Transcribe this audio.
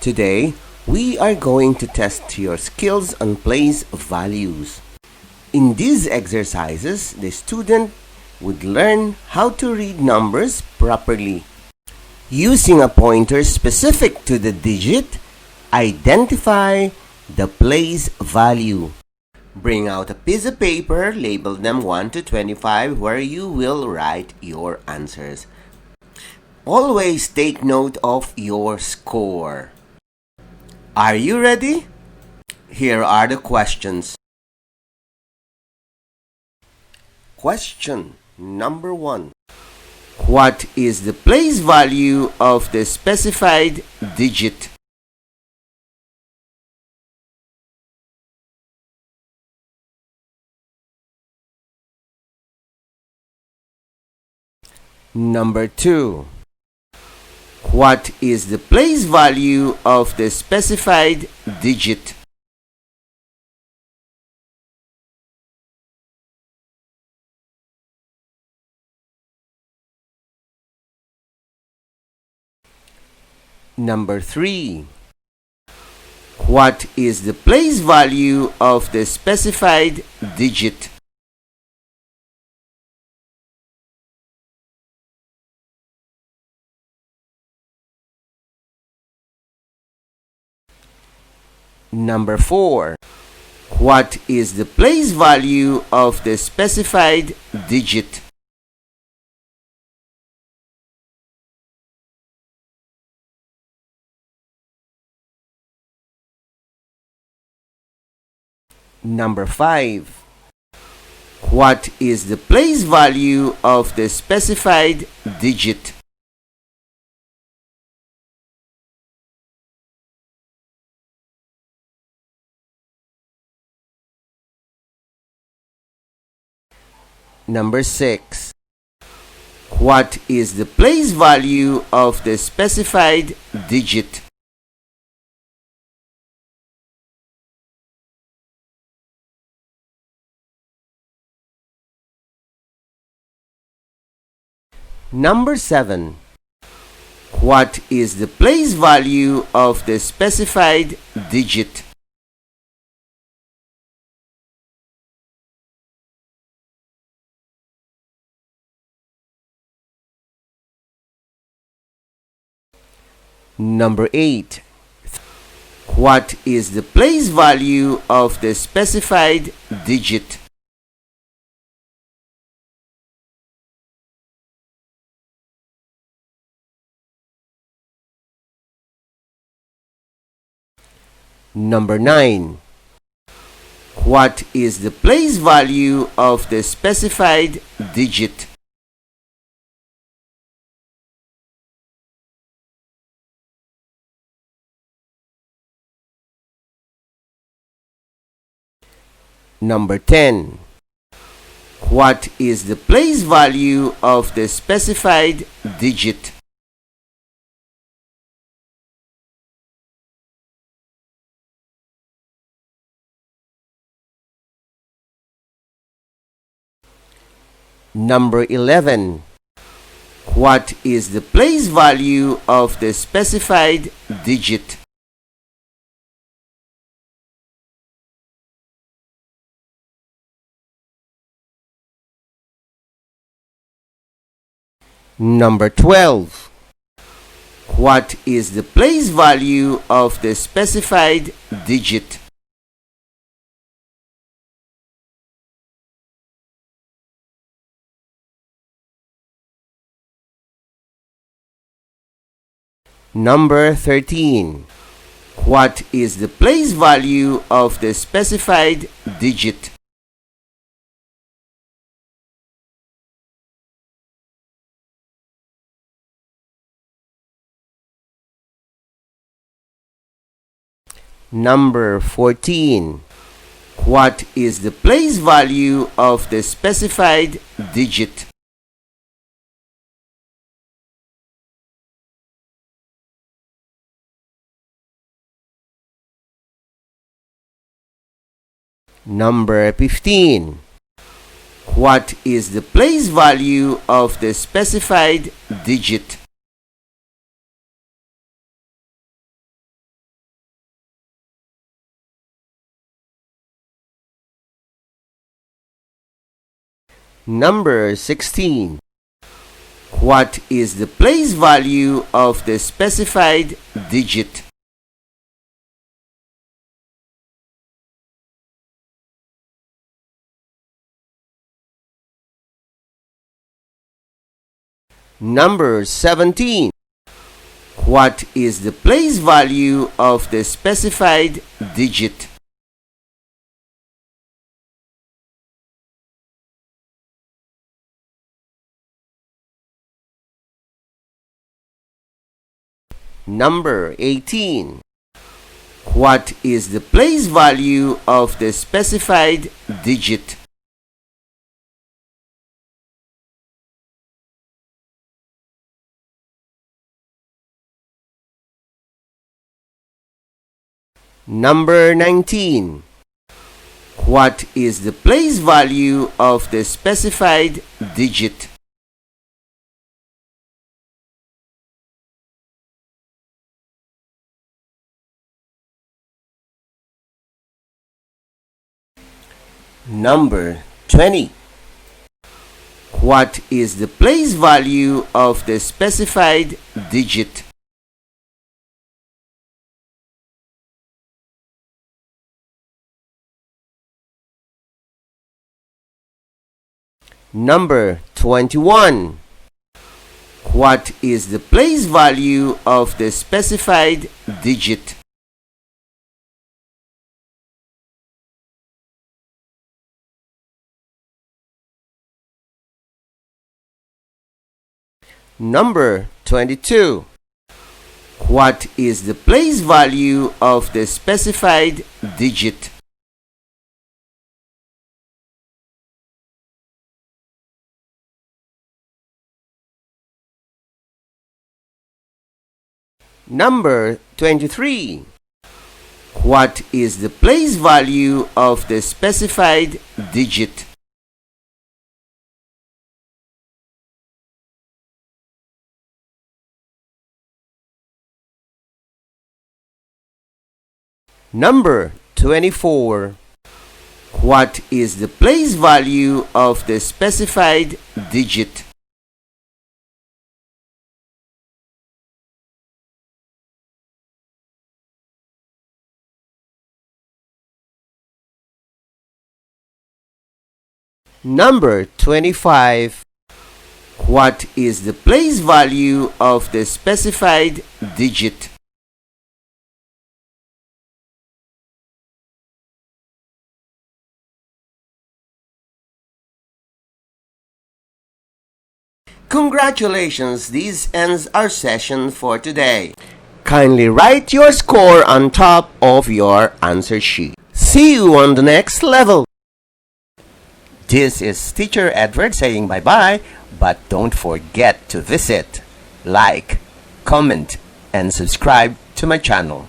Today, we are going to test your skills on place values. In these exercises, the student would learn how to read numbers properly. Using a pointer specific to the digit, identify the place value. Bring out a piece of paper, label them 1 to 25, where you will write your answers. Always take note of your score. Are you ready? Here are the questions. Question number 1. What is the place value of the specified digit? Number 2. What is the place value of the specified digit? Number 3. What is the place value of the specified digit? Number 4. What is the place value of the specified digit? Number 5. What is the place value of the specified digit? Number 6. What is the place value of the specified digit? Number 7. What is the place value of the specified digit? Number 8. What is the place value of the specified digit? Number 9. What is the place value of the specified digit? Number 10. What is the place value of the specified digit? Number 11. What is the place value of the specified digit? Number 12. What is the place value of the specified digit? Number 13. What is the place value of the specified digit? Number 14. What is the place value of the specified digit? Number 15. What is the place value of the specified digit? Number 16. What is the place value of the specified digit? Number 17. What is the place value of the specified digit? Number 18. What is the place value of the specified digit? Number 19. What is the place value of the specified digit? Number 20. What is the place value of the specified digit? Number 21. What is the place value of the specified digit? Number 22. What is the place value of the specified digit? Number 23. What is the place value of the specified digit? Number 24. What is the place value of the specified digit? Number 25. What is the place value of the specified digit? Congratulations, this ends our session for today. Kindly write your score on top of your answer sheet. See you on the next level. This is Teacher Edward saying bye-bye, but don't forget to visit, like, comment, and subscribe to my channel.